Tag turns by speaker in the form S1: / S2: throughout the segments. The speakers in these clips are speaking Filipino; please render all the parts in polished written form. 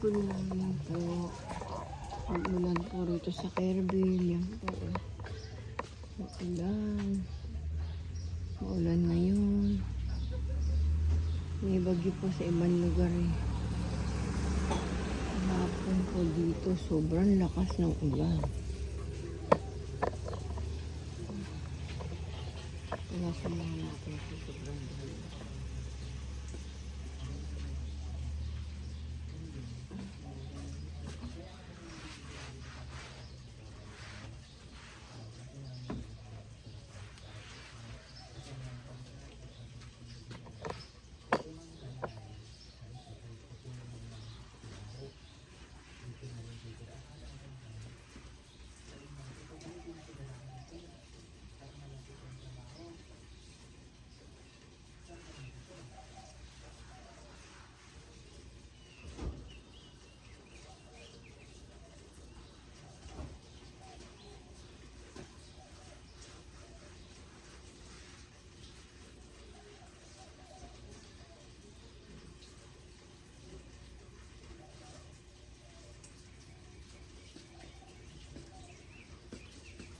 S1: Good morning po. Umulan po rito sa Kerbil. Yan po. Maulan. Maulan ngayon. May bagyo po sa ibang lugar eh. Hapon po dito, sobrang lakas ng ulan. Nasa mga natin po sobrang ulan.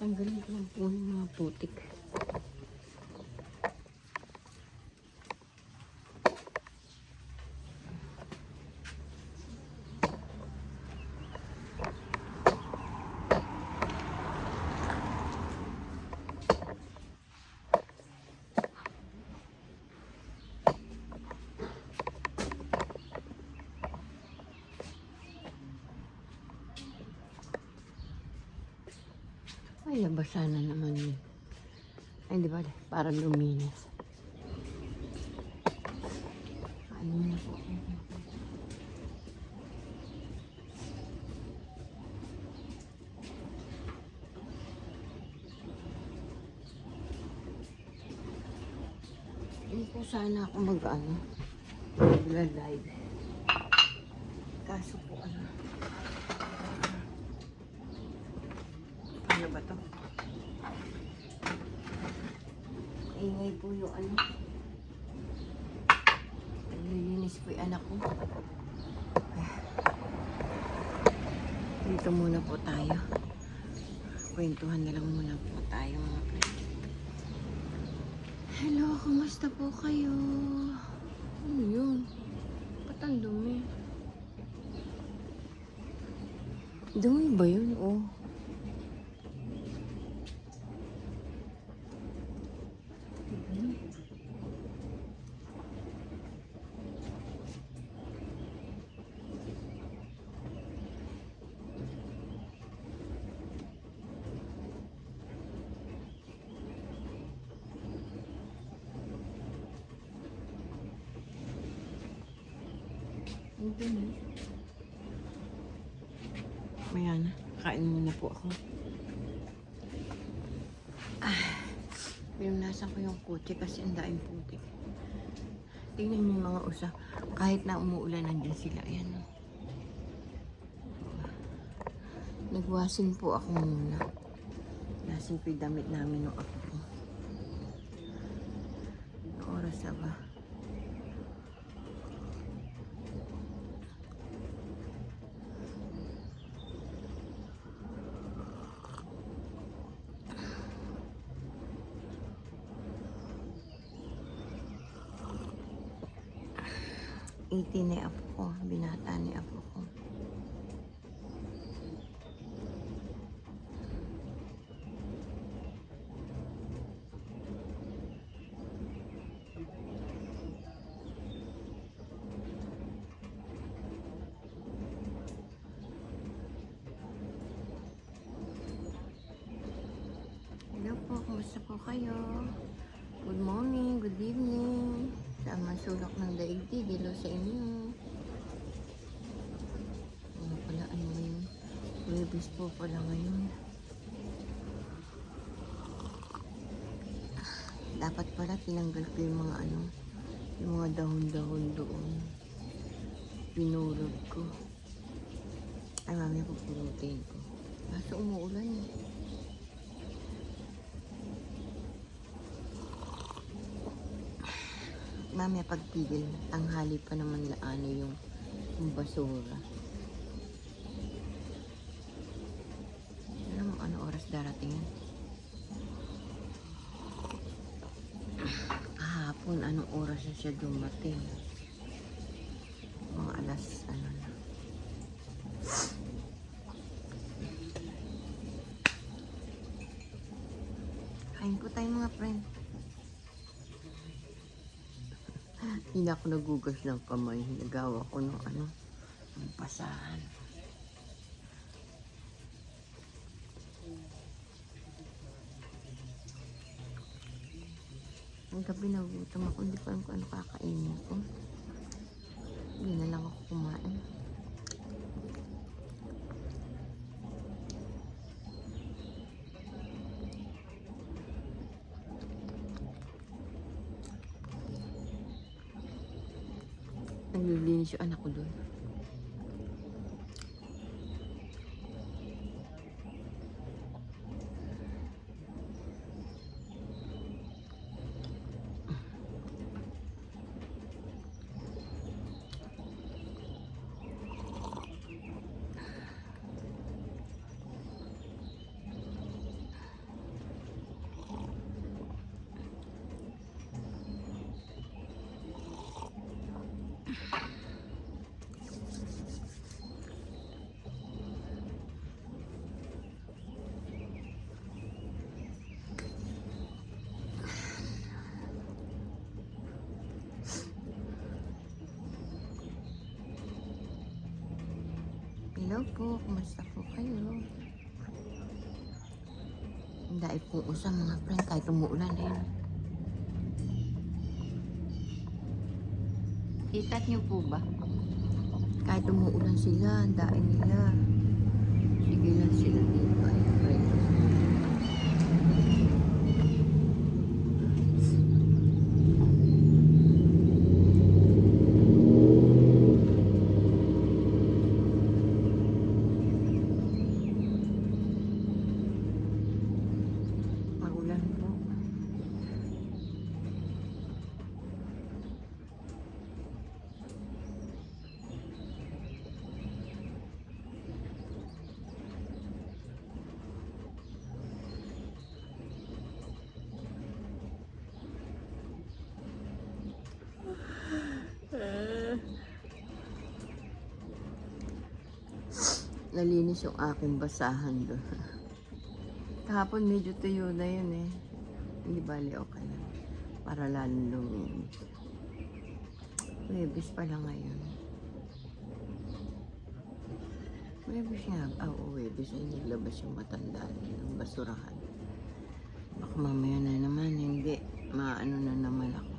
S1: Tanggalin ko lang po ng mga putik. Ay, nabasa na naman yun. Ay, di ba? Parang luminis. Ano na po? Hindi po sana ako mag-ano. Mag-live. Kaso po ano. Ano ba to? Ingay po yung ano. Nililinis po yung anak ko. Dito muna po tayo. Kwentuhan na lang muna po tayo mga friend. Hello, kumusta po kayo? Ano yun? Ba't ang dumi? Dumi ba yun? Oh. Ayan, kain muna po ako. Pinunasan ko yung kotse kasi ang daing putik. Tingnan niyo yung mga usa. Kahit na umuulan, nandiyan sila. Ayan. Nagwasin po ako muna. Nasin po yung damit namin ng ako ko. Ang oras na ba? Iti ni apo ko, binata ni apo ko. Hello po, kumusta po kayo? Good morning, good evening. Sama sulok ng daigdig, hello sa inyo. Ano pala, ano ngayon? Webis po pala ngayon. Dapat pala tinanggal ko yung mga ano, yung mga dahon-dahon doon. Pinulog ko. Ay, mamaya ko pulutin ko. Kaso umuulan eh. Mamaya pagpigil, tanghali pa naman laano yung basura. darating yan. Kahapon, anong oras na siya dumating? Mga alas, ano na. Kain po tayo mga friend. Hindi na ako nagugas ng kamay. Nagawa ko ng ano, ng pasahan. Ang gabi nagutom ako. Hindi pa alam kung ano kakainin ko. Hindi na lang ako kumain. Naglilinis yung anak ko doon. Hello po, kumusta po kayo? Ang daig pong usang mga friend kahit umuulan na yun. Itat niyo po ba? Kahit umuulan sila, ang daig nila. Sige lang sila dito. Ay, friend. Nalinis yung aking basahan doon. Kahapon medyo tuyo na yun eh. Hindi bali okay na. Para lalong luminis. Webis pala ngayon. Webis nga. Oo, Webis ay naglabas yung matanda ng basurahan. Baka mamaya na naman, hindi. Maano na naman ako.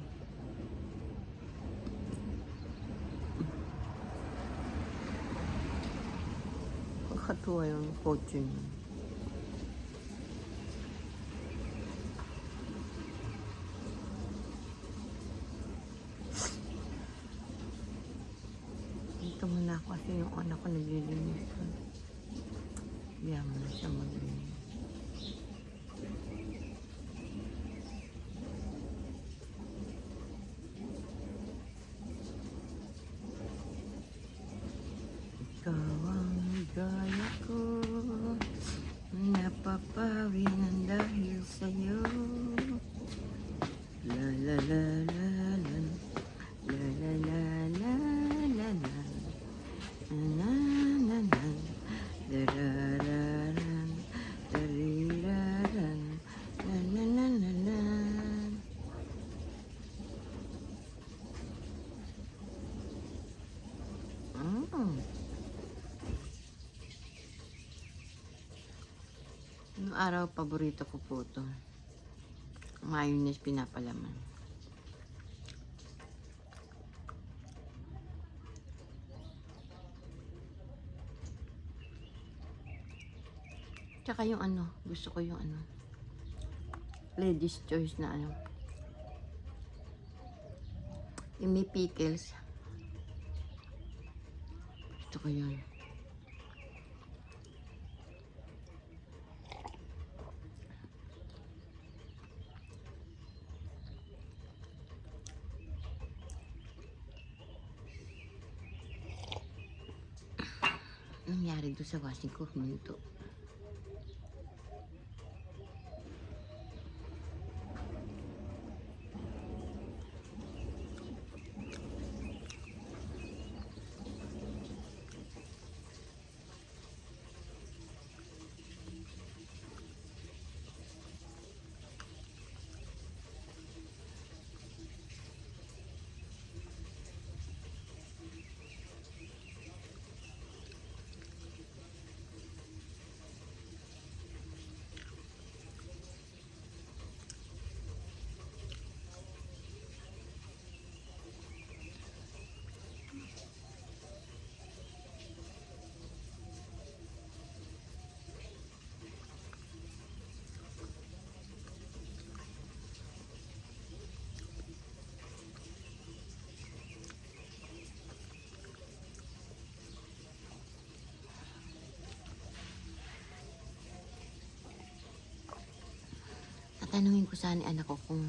S1: Katuwa yung kotse niya. Dito muna ako kasi yung anak ko naglilinis. Biya mo na siya maglinis. Ikaw ang gaya ko, napapawi ng dahil sa'yo. La la la la la, la la la la la la, na na na, darararan, dariraran, la la la la la. Noong araw, paborito ko po ito. Mayonnaise pinapalaman. Tsaka yung ano, gusto ko yung ano, Lady's Choice na ano. Yung may pickles. Gusto ko yun. Nangyari doon sa washing ko, huminto. Tatanungin ko sana anak ko kung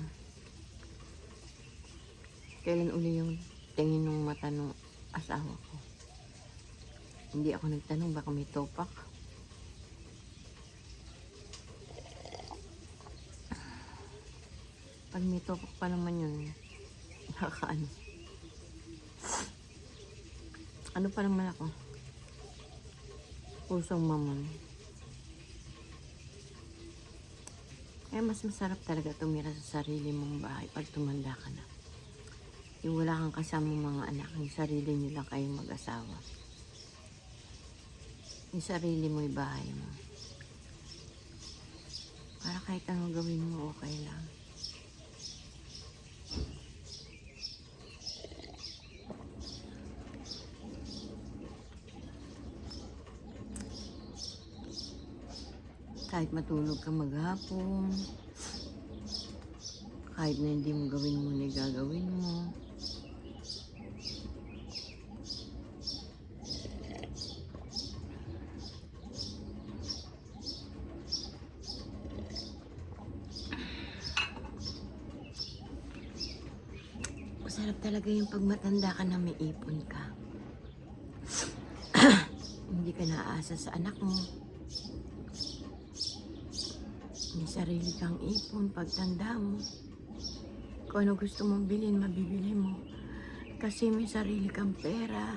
S1: kailan uli yung tingin ng mata ng asawa ko. Hindi ako nagtanong, baka may topak. Pag may topak pa naman yun, nakakaano. Ano pa naman ako? Pusong mamon. Kaya mas masarap talaga tumira sa sarili mong bahay pag tumanda ka na. Yung wala kang kasamang mga anak, yung sarili nyo lang kayong mag-asawa. Yung sarili mo, yung bahay mo. Para kahit ano gawin mo, okay lang. Kahit matulog ka maghapon, kahit na hindi mo gawin mo na gagawin mo. Masarap talaga yung pag matanda ka na may ipon ka. Hindi ka naaasa sa anak mo. May sarili kang ipon pagtanda mo. Kung ano gusto mong bilhin, mabibili mo. Kasi may sarili kang pera.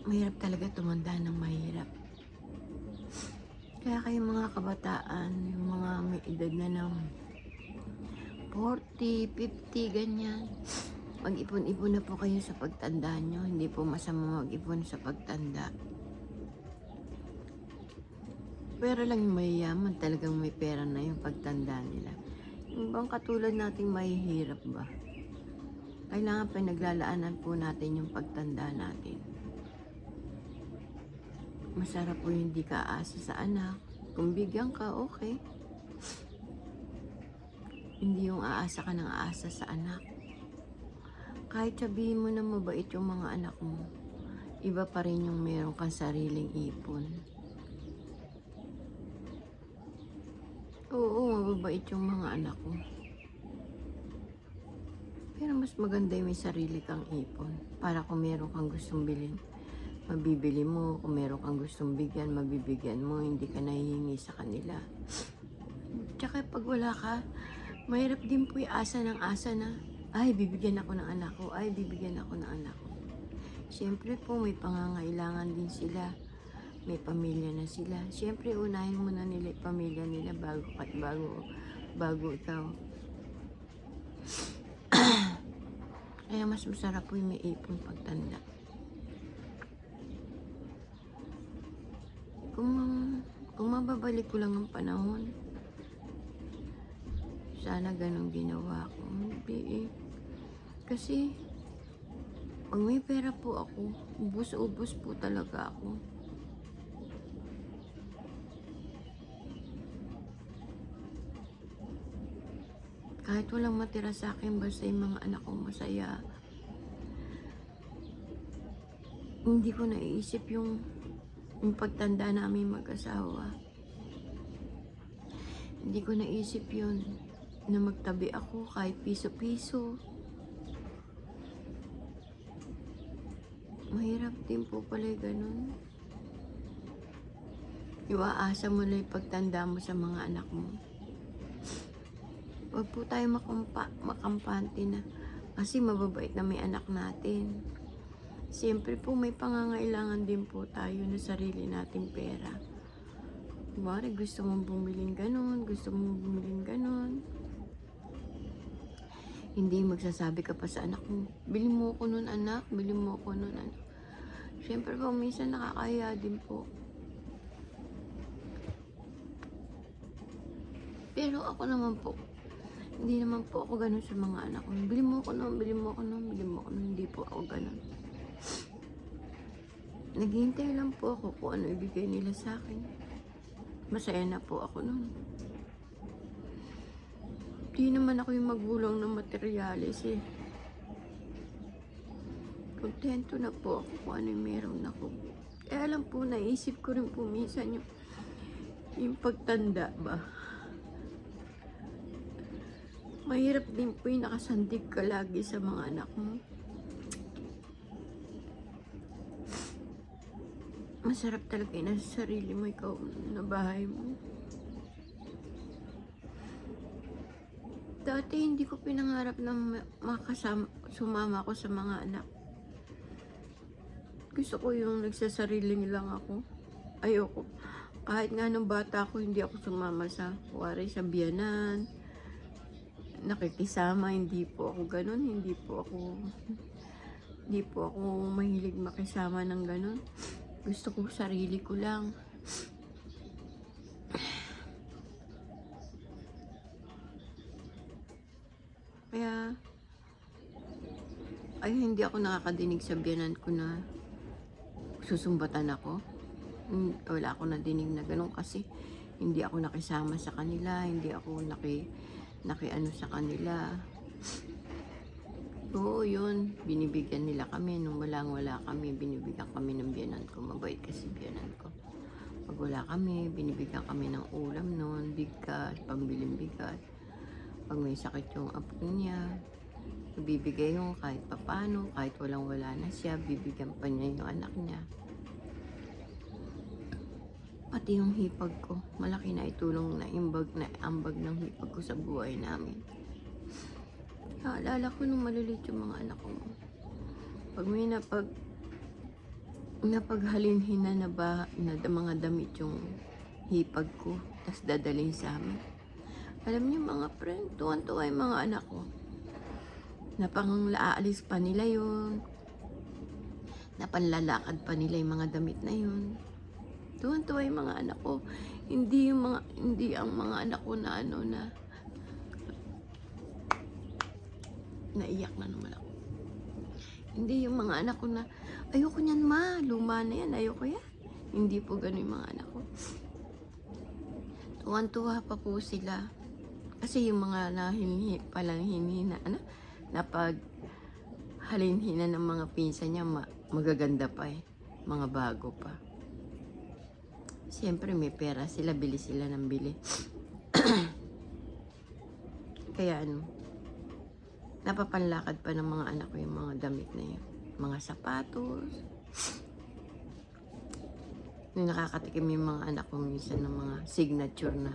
S1: Mahirap talaga tumanda ng mahirap. Kaya kayo mga kabataan, yung mga may edad na ng 40, 50, ganyan. Mag-ipon-ipon na po kayo sa pagtanda nyo. Hindi po masama mag-ipon sa pagtanda. Pero lang yung mayayaman, talagang may pera na yung pagtanda nila. Yung bang katulad nating mahihirap ba? Kailangan pinaglalaanan po natin yung pagtanda natin. Masarap po yung hindi ka aasa sa anak. Kung bigyan ka, okay. Hindi yung aasa ka ng aasa sa anak. Kahit sabihin mo na mabait yung mga anak mo, iba pa rin yung meron kang sariling ipon. Oo, mababait yung mga anak ko. Pero mas maganda yung may sarili kang ipon. Para kung meron kang gustong bilhin, mabibili mo. Kung meron kang gustong bigyan, mabibigyan mo. Hindi ka nahihingi sa kanila. Tsaka pag wala ka, mahirap din po yung asa ng asa na, ay, bibigyan ako ng anak ko. Ay, bibigyan ako ng anak ko. Siyempre po, may pangangailangan din sila. May pamilya na sila. Siyempre, unahin muna nila yung pamilya nila bago ikaw. Kaya mas masarap po yung may ipon pagtanda. Kung mababalik ko lang ang panahon, sana ganun ginawa ko. Hindi eh. Kasi, pag may pera po ako, ubus-ubus po talaga ako. Kahit walang matira sa akin, basta yung mga anak ko masaya. Hindi ko naiisip yung pagtanda namin mag-asawa. Hindi ko naisip yun na magtabi ako kahit piso-piso. Mahirap din po pala ganun. Iwaasa mo lang yung pagtanda mo sa mga anak mo. Huwag po tayo makampante na kasi mababait na may anak natin. Siyempre po may pangangailangan din po tayo na sarili nating pera. Bari gusto mong bumiling ganun, gusto mong bumiling ganun. Hindi magsasabi ka pa sa anak mo, bili mo ako nun anak, bili mo ako nun anak. Siyempre po minsan nakakaya din po. Pero ako naman po, hindi naman po ako ganun sa mga anak ko. Bili mo ako nun, bili mo ako nun, bili mo ako nun. Hindi po ako ganun. Naghihintay lang po ako kung ano ibigay nila sa akin. Masaya na po ako nun. Hindi naman ako yung magulang ng materialis eh. Kontento na po ako kung ano yung meron ako. Kaya alam po, naisip ko rin po minsan Yung pagtanda ba, mahirap din po yung nakasandig ka lagi sa mga anak mo. Masarap talaga yung nasa sarili mo, ikaw na bahay mo. Dati hindi ko pinangarap na sumama ako sa mga anak. Gusto ko yung nagsasarili lang ako. Ayoko. Kahit nga nung bata ako, hindi ako sumama sa wari sa biyanan. Nakikisama, hindi po ako ganun. Hindi po ako mahilig makisama ng ganun. Gusto ko sarili ko lang. Kaya, ay hindi ako nakakadinig sa biyanan ko na susumbatan ako. Wala ako nadinig na ganun kasi hindi ako nakisama sa kanila, hindi ako nakiano sa kanila. Oo, yun, binibigyan nila kami nung wala kami, binibigyan kami ng biyanan ko. Mabait kasi biyanan ko. Pag wala kami, binibigyan kami ng ulam noon, bigas, pambiling bigas. Pag may sakit yung apo niya, bibigay yung kahit papano, kahit wala na siya, bibigyan pa niya yung anak niya. Pati yung hipag ko, malaki na itulong na ambag ng hipag ko sa buhay namin. Naalala ko nung maliliit yung mga anak ko. Pag may napaghalinhin na mga damit yung hipag ko, tas dadalhin sa amin. Alam niyo mga friend, tuwan-tuwa yung mga anak ko. Napangaalis pa nila yun. Napanlalakad pa nila yung mga damit na yun. Tuwan-tuwa yung mga anak ko. Hindi ang mga anak ko na naiyak na naman ako. Hindi yung mga anak ko na, ayoko niyan ma, luma na yan, ayoko yan. Hindi po ganun yung mga anak ko. Tuwan-tuwa pa po sila. Kasi yung mga napag halinhina ng mga pinsan niya, magaganda pa eh. Mga bago pa. Siyempre may pera sila, bili sila ng bili. Kaya napapanlakad pa ng mga anak ko yung mga damit na yun. Mga sapatos. Nakakatikim yung mga anak ko minsan ng mga signature na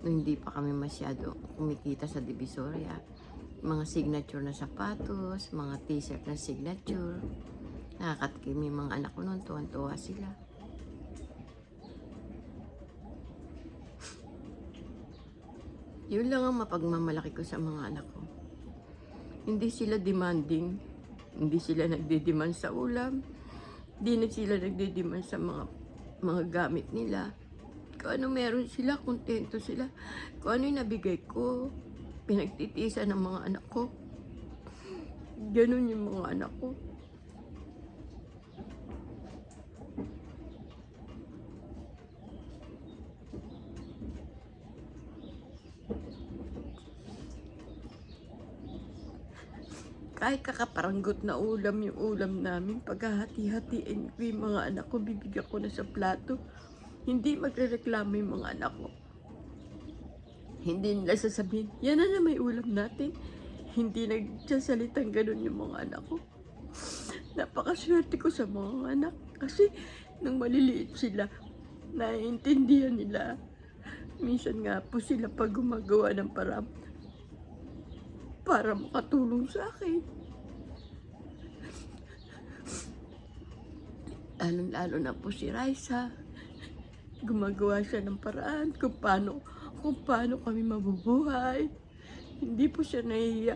S1: nung hindi pa kami masyado kumikita sa Divisoria. Mga signature na sapatos, mga t-shirt na signature. Nakakatikim yung mga anak ko noon, tuwan-tuwa sila. Yun lang ang mapagmamalaki ko sa mga anak ko. Hindi sila demanding. Hindi sila nagdidemand sa ulam. Hindi sila nagdidemand sa mga gamit nila. Kung ano meron sila, kontento sila. Kung ano yung nabigay ko, pinagtitiisan ng mga anak ko. Ganun yung mga anak ko. Kahit kakaparanggot na ulam yung ulam namin, paghahati-hatiin ko yung mga anak ko, bibigyan ko na sa plato. Hindi magrereklamo yung mga anak ko. Hindi nila sasabihin, yan na may ulam natin. Hindi nagsasalitang ganun yung mga anak ko. Napakaswerte ko sa mga anak. Kasi nung maliliit sila, naiintindihan nila. Minsan nga po sila pag gumagawa ng paraan para makatulong sa akin. Lalo na po si Raisa. Gumagawa siya ng paraan kung paano kami mabubuhay. Hindi po siya nahihiya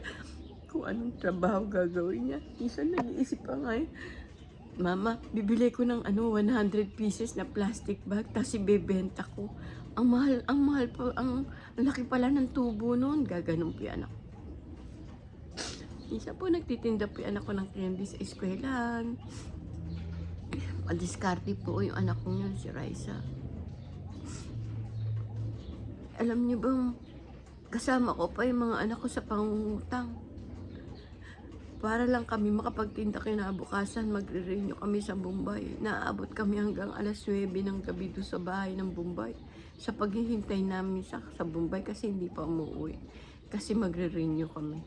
S1: kung anong trabaho gagawin niya. Minsan nag-iisip pa nga Mama, bibili ko ng 100 pieces na plastic bag, tapos ibebenta ko. Ang mahal po, ang laki pala ng tubo noon. Gaganon po yan ako. Isa po nagtitinda po yung anak ko ng candy sa eskwelahan. Padiskarte po yung anak ko yun, si Raisa. Alam niyo bang kasama ko pa yung mga anak ko sa pangungutang. Para lang kami makapagtinda kinabukasan, magre-renew kami sa Bombay. Naaabot kami hanggang alas 9 ng gabi doon sa bahay ng Bombay. sa paghihintay namin sa Bombay kasi hindi pa umuwi. Kasi magre-renew kami.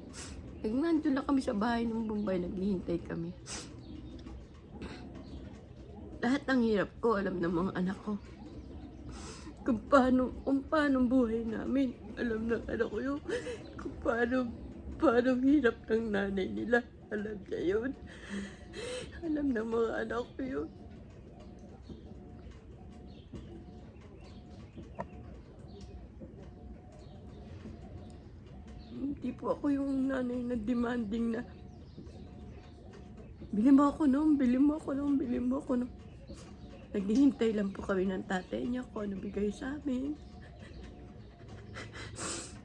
S1: Nandun lang kami sa bahay ng Bombay, naghihintay kami. Lahat ng hirap ko, alam ng mga anak ko. Kung paano buhay namin. Alam ng anak ko yun. Kung paano hirap ng nanay nila. Alam niya yun. Alam ng mga anak ko yun. Hindi po ako yung nanay na demanding na bili mo ako nung, bili mo ako nung, bili mo ako nung. Naghihintay lang po kami ng tatay niya kung ano bigay sa amin.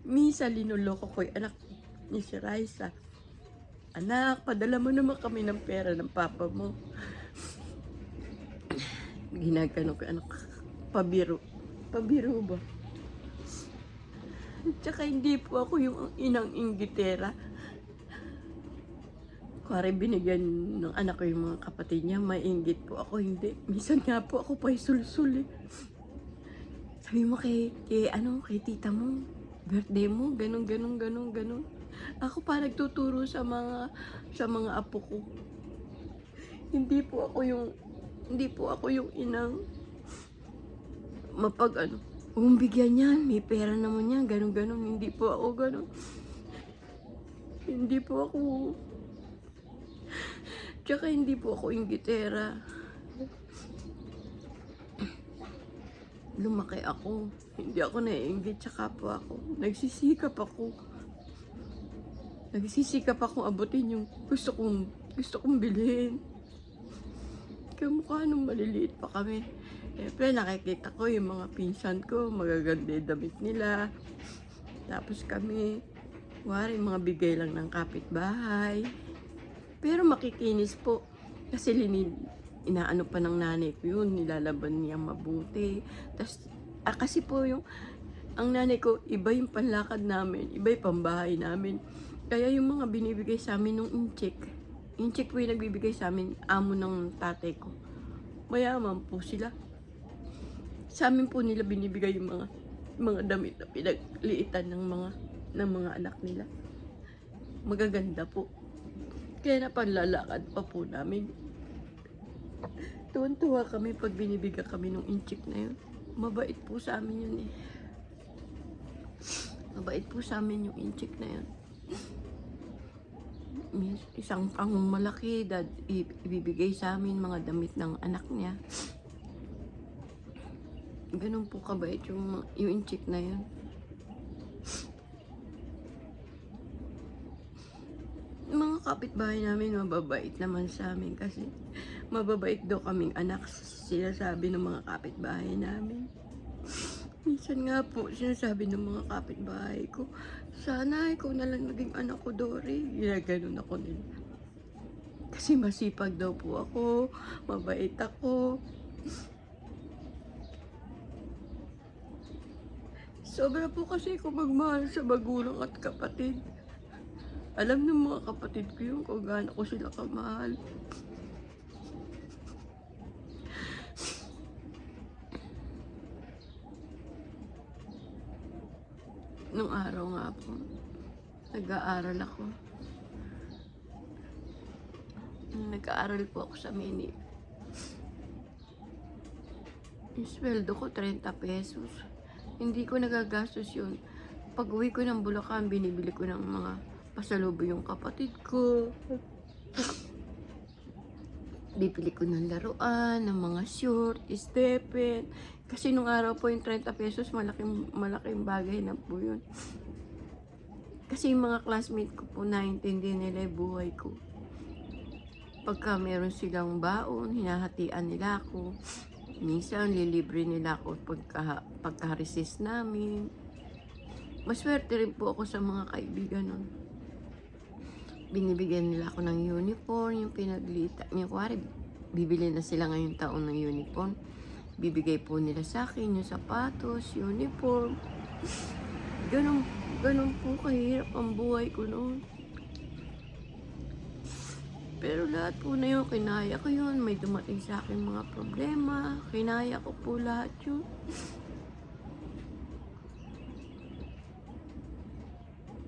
S1: Misa, linuloko ko yung anak ni si Raisa. Anak, padala mo naman kami ng pera ng papa mo. Ginagano ko anak, pabiro. Pabiro ba? Tsaka hindi po ako yung inang inggitera. Kuwari binigyan ng anak ko yung mga kapatid niya, mainggit po ako, hindi. Minsan nga po ako pa sul-sul eh. Sabi mo kay tita mo, birthday mo, ganun. Ako pa nagtuturo sa mga apo ko. Hindi po ako yung inang kung bigyan yan, may pera naman yan, ganun. Hindi po ako ganun. Hindi po ako. Tsaka hindi po ako inggitera. Lumaki ako. Hindi ako naiinggit sa kapwa ako. Nagsisikap akong abutin yung gusto kong bilhin. Kamukha nung maliliit pa kami. Siyempre nakikita ko yung mga pinsan ko, magaganda yung damit nila. Tapos kami, wari mga bigay lang ng kapitbahay. Pero makikinis po. Kasi inaano pa ng nanay ko yun, nilalaban niya mabuti. Tapos, kasi po ang nanay ko, iba yung panlakad namin, iba yung pambahay namin. Kaya yung mga binibigay sa amin nung incheck po yung nagbibigay sa amin, amo ng tatay ko. Mayaman po sila. Sa amin po nila binibigay yung mga damit na pinagliitan ng mga anak nila. Magaganda po. Kaya napanlalakad pa po namin. Tuwan-tuwa kami pag binibigyan kami ng incheck na yun. Mabait po sa amin yun eh. Mabait po sa amin yung incheck na yun. Isang pangong malaki, ibibigay sa amin mga damit ng anak niya. Ganun po kabait yung incheck na yun. Mga kapitbahay namin mababait naman sa amin kasi mababait daw kaming anak, sila sabi ng mga kapitbahay namin. Minsan nga po sinasabi ng mga kapitbahay ko, sana ikaw na lang naging anak ko, Dory. Ginaganon ako nila. Kasi masipag daw po ako, mabait ako. Sobra po kasi ako magmahal sa magulang at kapatid. Alam ng mga kapatid ko yun kung gaano ko sila kamahal. Nung araw nga po, nag-aaral ako. Nag-aaral po ako sa Mini. Yung sweldo ko, 30 pesos. Hindi ko nagagastos yun. Pag uwi ko ng Bulacan, binibili ko ng mga pasalubong yung kapatid ko. Bibili ko ng laruan, ng mga short, stephen. Kasi nung araw po yung 30 pesos, malaking bagay na po yun. Kasi yung mga classmate ko po, naintindihan nila yung buhay ko. Pagka meron silang baon, hinahatian nila ako. Minsan, lilibre nila ako pagka-recess namin. Maswerte rin po ako sa mga kaibigan nun. Binibigyan nila ako ng uniform, yung pinaglita. Yung kuwari, bibili na sila ngayong taon ng uniform. Bibigay po nila sa akin yung sapatos, uniform. Ganun po kahirap ang buhay ko noon. Pero lahat po na yun, kinaya ko yun. May dumating sa akin mga problema. Kinaya ko po lahat yun.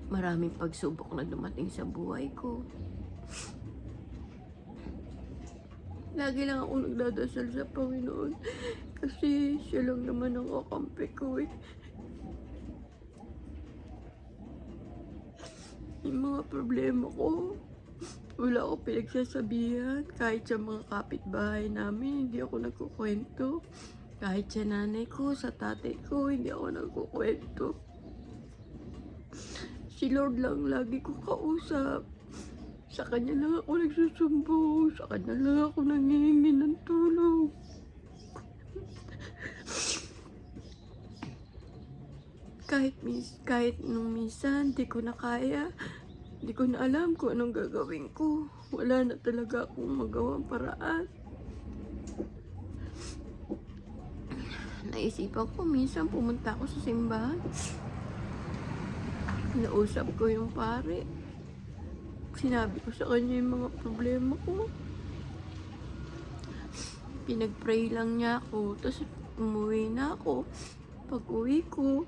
S1: Maraming pagsubok na dumating sa buhay ko. Lagi lang ako nagdadasal sa Panginoon kasi siya lang naman ang kakampi ko eh. Yung mga problema ko, wala ako pinagsasabihan. Kahit sa mga kapitbahay namin, hindi ako nagkukwento. Kahit sa nanay ko, sa tatay ko, hindi ako nagkukwento. Si Lord lang lagi ko kausap. Sa kanya lang ako nagsusumbong. Sa kanya lang ako nangihingi ng tulong. Kahit nung minsan, di ko na kaya. Di ko na alam kung anong gagawin ko. Wala na talaga akong magawang paraan. Naisipan ko, minsan pumunta ako sa simbahan. Nausap ko yung pare. Sinabi ko sa kanya yung mga problema ko. Pinag-pray lang niya ako. Tapos umuwi na ako. Pag uwi ko,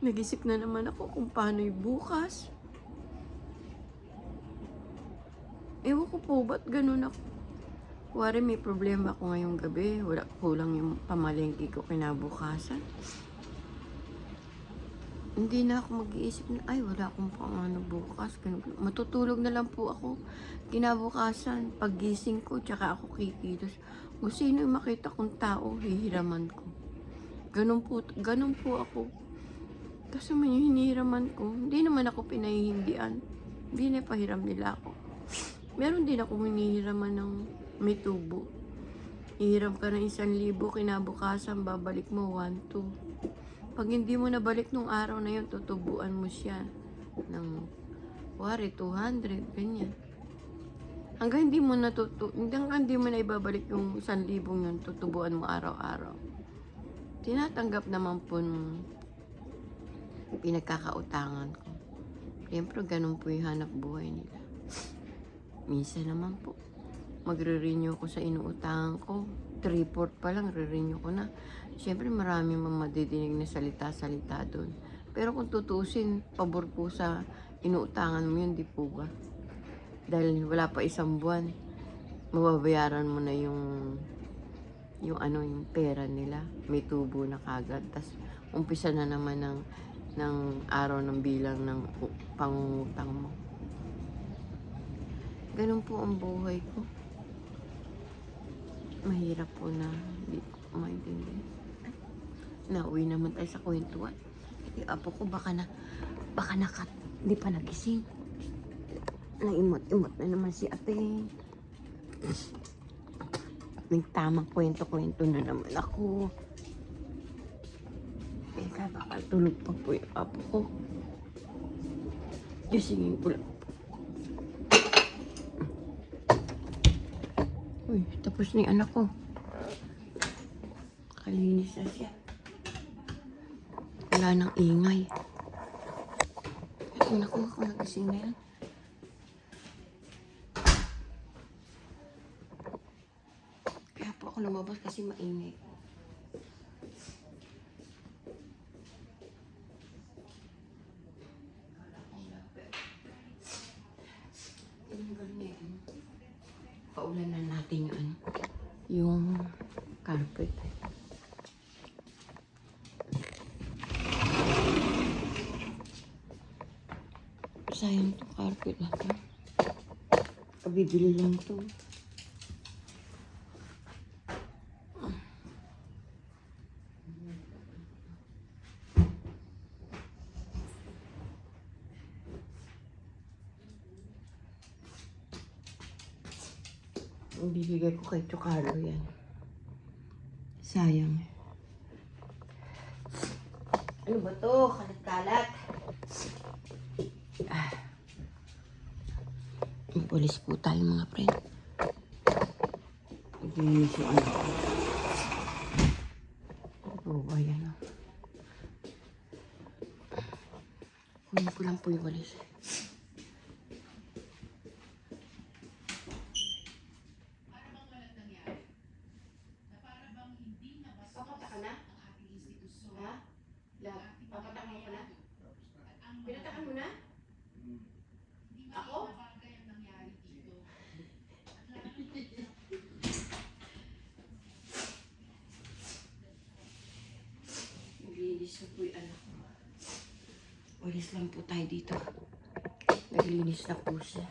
S1: nag-isip na naman ako kung paano'y bukas. Ewan ko po, ba't ganun ako? Kuwari may problema ako ngayong gabi. Wala, kulang yung pamalengke ko kinabukasan. Hindi na ako mag-iisip na, ay, wala akong pangano bukas. Matutulog na lang po ako. Kinabukasan, paggising ko, tsaka ako kikilos. Kung sino yung makita kong tao, hihiraman ko. Ganun po ako. Kasi man yung hinihiraman ko, hindi naman ako pinahihindian. Hindi na pahiram nila ako. Meron din ako hinihiraman ng may tubo. Hihiram ka ng 1,000, kinabukasan, babalik mo 1,200. Pag hindi mo nabalik nung araw na yun, tutubuan mo siya ng, wari, 200, ganyan. Hanggang hindi mo na ibabalik yung 1,000 yun, tutubuan mo araw-araw. Tinatanggap naman po nung pinagkakautangan ko. Siyempre, ganun po yung hanap buhay nila. Minsan naman po, magre-renew ko sa inuutangan ko. 3/4 pa lang, re-renew ko na. Siyempre, marami madidinig na salita-salita doon. Pero kung tutusin, pabor po sa inuutangan mo yun, di po ba? Dahil wala pa 1 buwan, mababayaran mo na yung pera nila. May tubo na kagad. Tapos, umpisa na naman ng araw ng bilang ng pangungutang mo. Ganun po ang buhay ko. Mahirap po na hindi ko maintindihan. Nauwi naman tayo sa kwentuhan. Yung apo ko baka hindi pa nagising. Naimot-imot na naman si ate. Nagtamang kwento-kwento na naman ako. Teka, baka tulog pa po yung apo ko. Gisingin ko lang. Uy, tapos na yung anak ko. Kalinis na siya. Wala nang ingay. Ay, naku, ako nagising na yan. Kaya po ako lumabas kasi maingay. Paulan na natin yung carpet. Sayang to carpet na to. Kabibili lang to. Bibigay ko kay Chocalo yan. Sayang. Ano ba to? Kalat-kalat. Pulis po tayo mga friend. Naglinis yung anak ko. Oo ba yan? Kunin ko lang po yung walis. Papatak mo pa na? Pinatakan Ito po yung anak ko. Walis lang po tayo dito. Naglinis na po siya.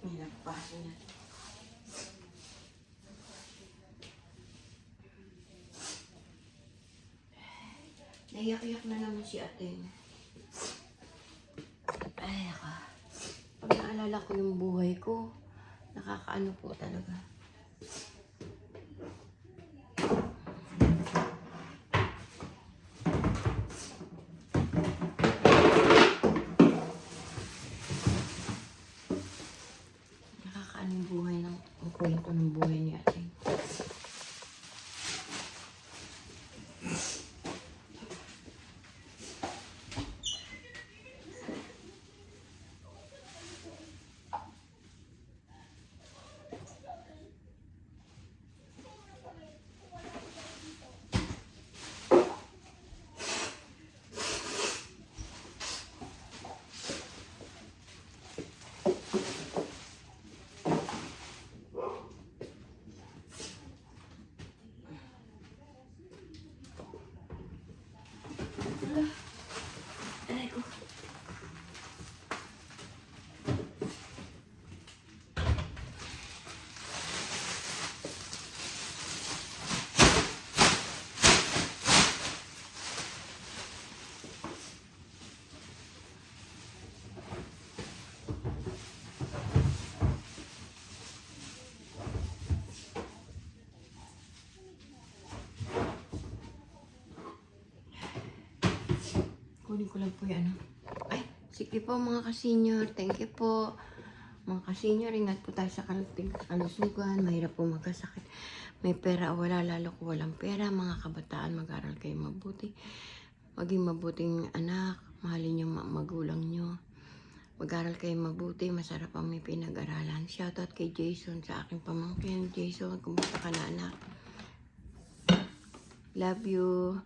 S1: May nagpaso na. Naiyak-iyak na naman si Ateng. Ay, ako. Pag naalala ko yung buhay ko, nakakaano po talaga. Nakakaano yung buhay ng ang kwento ng buhay ni Ateng. Aray ko. Kunin ko lang po yan. Ay, sige po mga ka-senior. Thank you po. Mga ka-senior, ingat po tayo sa kalusugan. Mahirap po magkasakit. May pera o wala, lalo ko walang pera. Mga kabataan, mag-aral kayo mabuti. Maging mabuting anak. Mahalin yung magulang nyo. Mag-aral kayo mabuti. Masarap ang may pinag-aralan. Shoutout kay Jason sa aking pamangkin. Jason, kumusta ka na anak? Love you.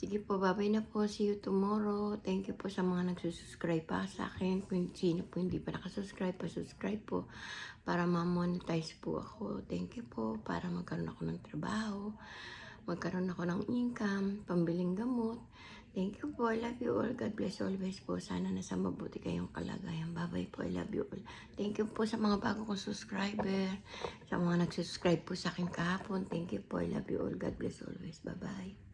S1: Sige po, bye-bye na po. See you tomorrow. Thank you po sa mga nagsusubscribe pa sa akin. Kung sino po hindi pa nakasubscribe, pa-subscribe po para ma-monetize po ako. Thank you po para magkaroon ako ng trabaho, magkaroon ako ng income, pambiling gamot. Thank you po. I love you all. God bless always po. Sana nasa mabuti kayong kalagayan. Bye-bye po. I love you all. Thank you po sa mga bago kong subscriber. Sa mga nagsusubscribe po sa akin kahapon. Thank you po. I love you all. God bless always. Bye-bye.